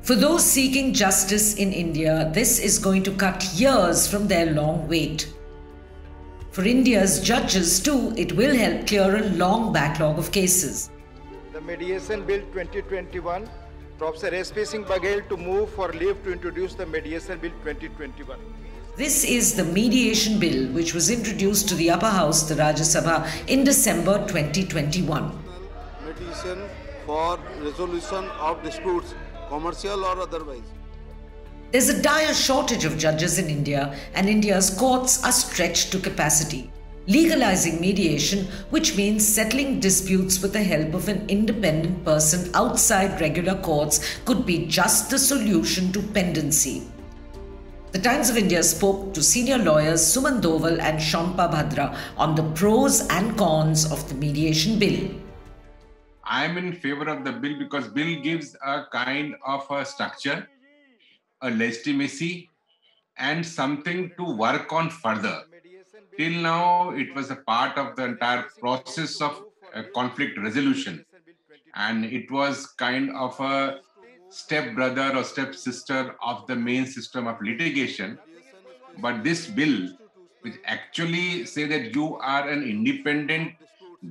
For those seeking justice in India, this is going to cut years from their long wait. For India's judges too, it will help clear a long backlog of cases. The Mediation Bill 2021, Professor S.P. Singh Baghel to move for leave to introduce the Mediation Bill 2021. This is the Mediation Bill, which was introduced to the upper house, the Rajya Sabha, in December 2021. Mediation for resolution of disputes, commercial or otherwise. There's a dire shortage of judges in India, and India's courts are stretched to capacity. Legalizing mediation, which means settling disputes with the help of an independent person outside regular courts, could be just the solution to pendency. The Times of India spoke to senior lawyers Suman, Doval and Sampa, Bhadra on the pros and cons of the Mediation Bill. I am in favor of the bill because bill gives a kind of a structure, a legitimacy, and something to work on further. Till now, it was a part of the entire process of conflict resolution, and it was kind of a step-brother or step-sister of the main system of litigation. But this bill, which actually say that you are an independent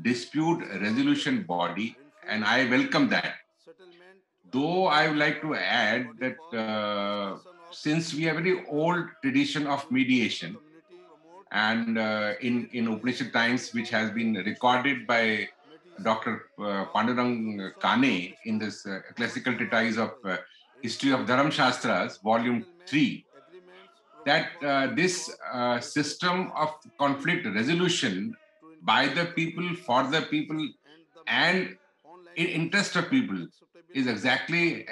dispute resolution body, and I welcome that. Though I would like to add that since we have a very old tradition of mediation, and in Upanishad times, which has been recorded by Dr. Pandurang Kane in this classical treatise of History of Dharam Shastras, Volume 3, that this system of conflict resolution by the people, for the people, and in interest of people is exactly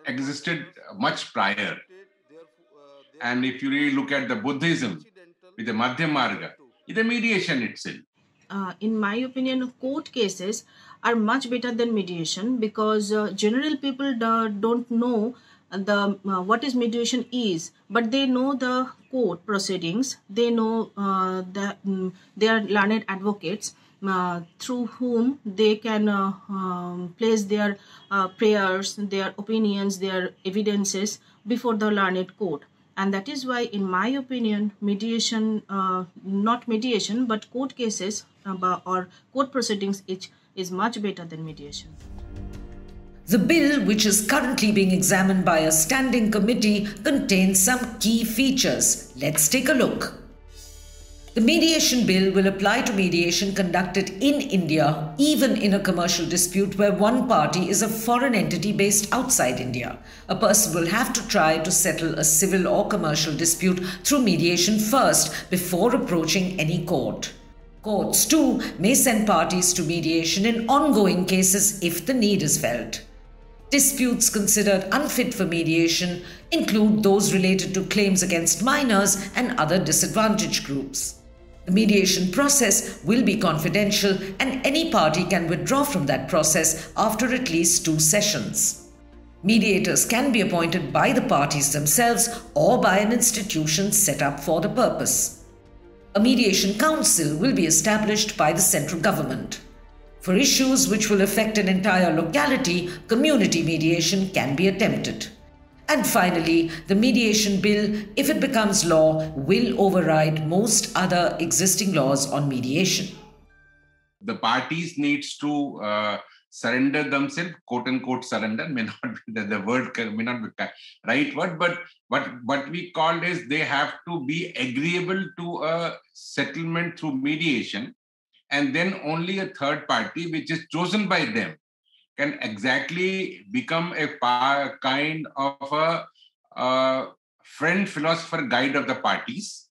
existed much prior. And if you really look at the Buddhism with the Madhyam Marga, it's the mediation itself. In my opinion, court cases are much better than mediation because general people don't know what is mediation is, but they know the court proceedings. They know that they are learned advocates through whom they can place their prayers, their opinions, their evidences before the learned court. And that is why, in my opinion, mediation, not mediation, but court cases or court proceedings is much better than mediation. The bill, which is currently being examined by a standing committee, contains some key features. Let's take a look. The Mediation Bill will apply to mediation conducted in India, even in a commercial dispute where one party is a foreign entity based outside India. A person will have to try to settle a civil or commercial dispute through mediation first before approaching any court. Courts, too, may send parties to mediation in ongoing cases if the need is felt. Disputes considered unfit for mediation include those related to claims against minors and other disadvantaged groups. The mediation process will be confidential, and any party can withdraw from that process after at least 2 sessions. Mediators can be appointed by the parties themselves or by an institution set up for the purpose. A mediation council will be established by the central government. For issues which will affect an entire locality, community mediation can be attempted. And finally, the Mediation Bill, if it becomes law, will override most other existing laws on mediation. The parties needs to surrender themselves, quote unquote surrender, may not be the word may not be the right word, but what we call is they have to be agreeable to a settlement through mediation, and then only a third party, which is chosen by them, can exactly become a kind of a friend, philosopher, guide of the parties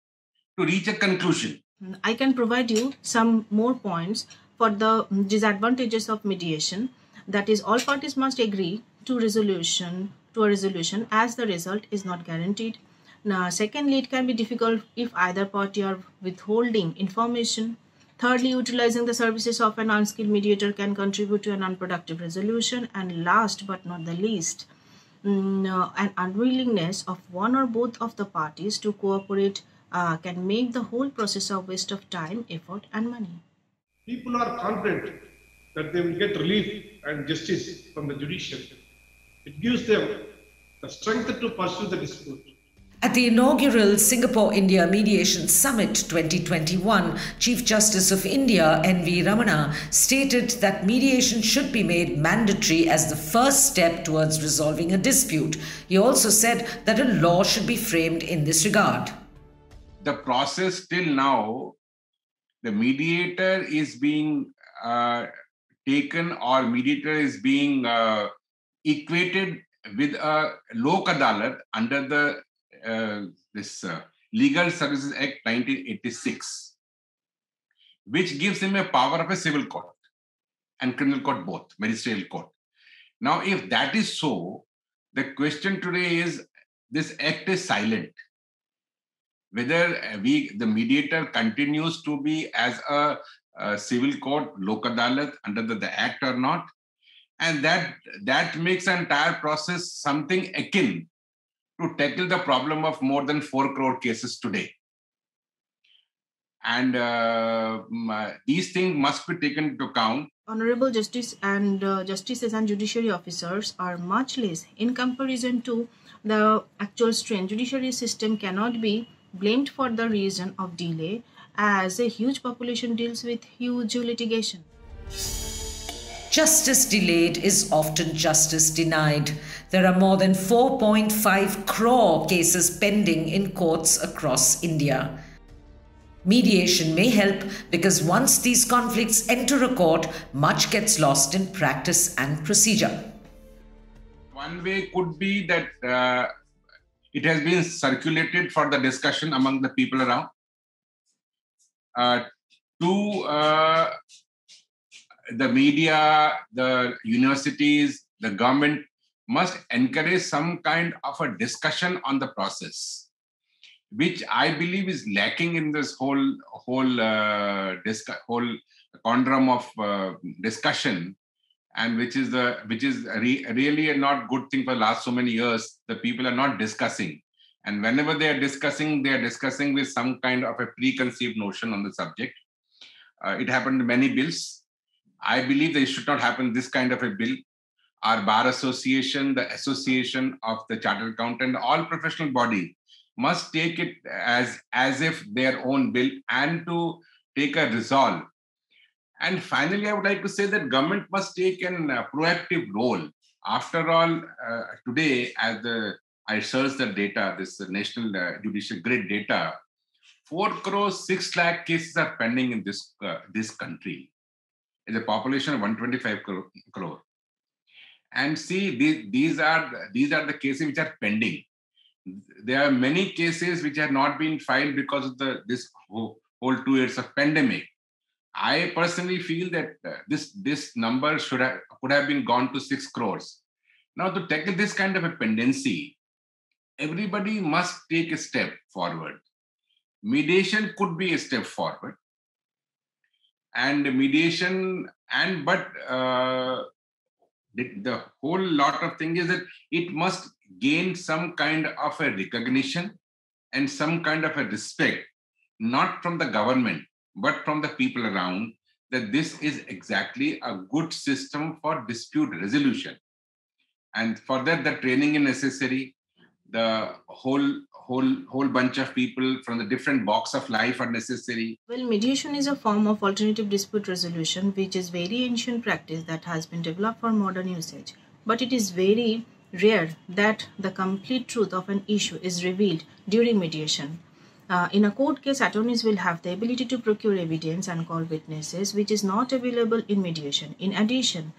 to reach a conclusion. I can provide you some more points for the disadvantages of mediation. That is, all parties must agree to a resolution as the result is not guaranteed. Now, secondly, it can be difficult if either party are withholding information. Thirdly, utilizing the services of an unskilled mediator can contribute to an unproductive resolution. And last but not the least, an unwillingness of one or both of the parties to cooperate can make the whole process a waste of time, effort and money. People are confident that they will get relief and justice from the judiciary. It gives them the strength to pursue the dispute. At the inaugural Singapore-India Mediation Summit 2021, Chief Justice of India N.V. Ramana stated that mediation should be made mandatory as the first step towards resolving a dispute. He also said that a law should be framed in this regard. The process till now, the mediator is being taken, or mediator is being equated with a lok adalat under the Legal Services Act 1986, which gives him a power of a civil court and criminal court both, ministerial court. Now, if that is so, the question today is, this act is silent. Whether the mediator continues to be as a civil court, lok adalat under the act or not, and that makes the entire process something akin to tackle the problem of more than 4 crore cases today. And these things must be taken into account. Honorable Justice and Justices and Judiciary Officers are much less in comparison to the actual strain. Judiciary system cannot be blamed for the reason of delay, as a huge population deals with huge litigation. Justice delayed is often justice denied. There are more than 4.5 crore cases pending in courts across India. Mediation may help because once these conflicts enter a court, much gets lost in practice and procedure. One way could be that it has been circulated for the discussion among the people around. The media, the universities, the government must encourage some kind of a discussion on the process, which I believe is lacking in this whole conundrum of discussion, and which is really a not good thing for the last so many years. The people are not discussing, and whenever they are discussing with some kind of a preconceived notion on the subject. It happened in many bills. I believe that it should not happen this kind of a bill. Our Bar Association, the Association of the Chartered Accountant, all professional bodies must take it as if their own bill and to take a resolve. And finally, I would like to say that government must take a proactive role. After all, today, as I searched the data, this National Judicial Grid data, 4 crore 6 lakh cases are pending in this country. It's a population of 125 crore. And see, these are the cases which are pending. There are many cases which have not been filed because of this whole 2 years of pandemic. I personally feel that this number could have been gone to 6 crores. Now, to tackle this kind of a pendency, everybody must take a step forward. Mediation could be a step forward. And mediation, but the whole lot of thing is that it must gain some kind of a recognition and some kind of a respect, not from the government, but from the people around, that this is exactly a good system for dispute resolution. And for that, the training is necessary. The whole bunch of people from the different walks of life are necessary. Well, mediation is a form of alternative dispute resolution, which is very ancient practice that has been developed for modern usage. But it is very rare that the complete truth of an issue is revealed during mediation. In a court case, attorneys will have the ability to procure evidence and call witnesses, which is not available in mediation. In addition,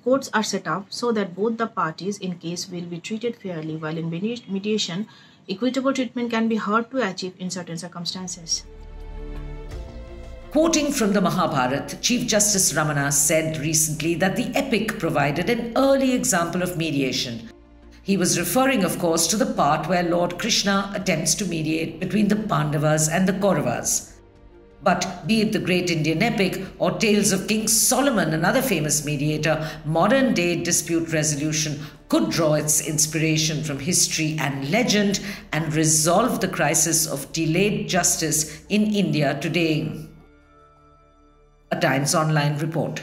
courts are set up so that both the parties in case will be treated fairly, while in mediation, equitable treatment can be hard to achieve in certain circumstances. Quoting from the Mahabharata, Chief Justice Ramana said recently that the epic provided an early example of mediation. He was referring, of course, to the part where Lord Krishna attempts to mediate between the Pandavas and the Kauravas. But be it the great Indian epic or tales of King Solomon, another famous mediator, modern-day dispute resolution could draw its inspiration from history and legend and resolve the crisis of delayed justice in India today. A Times Online report.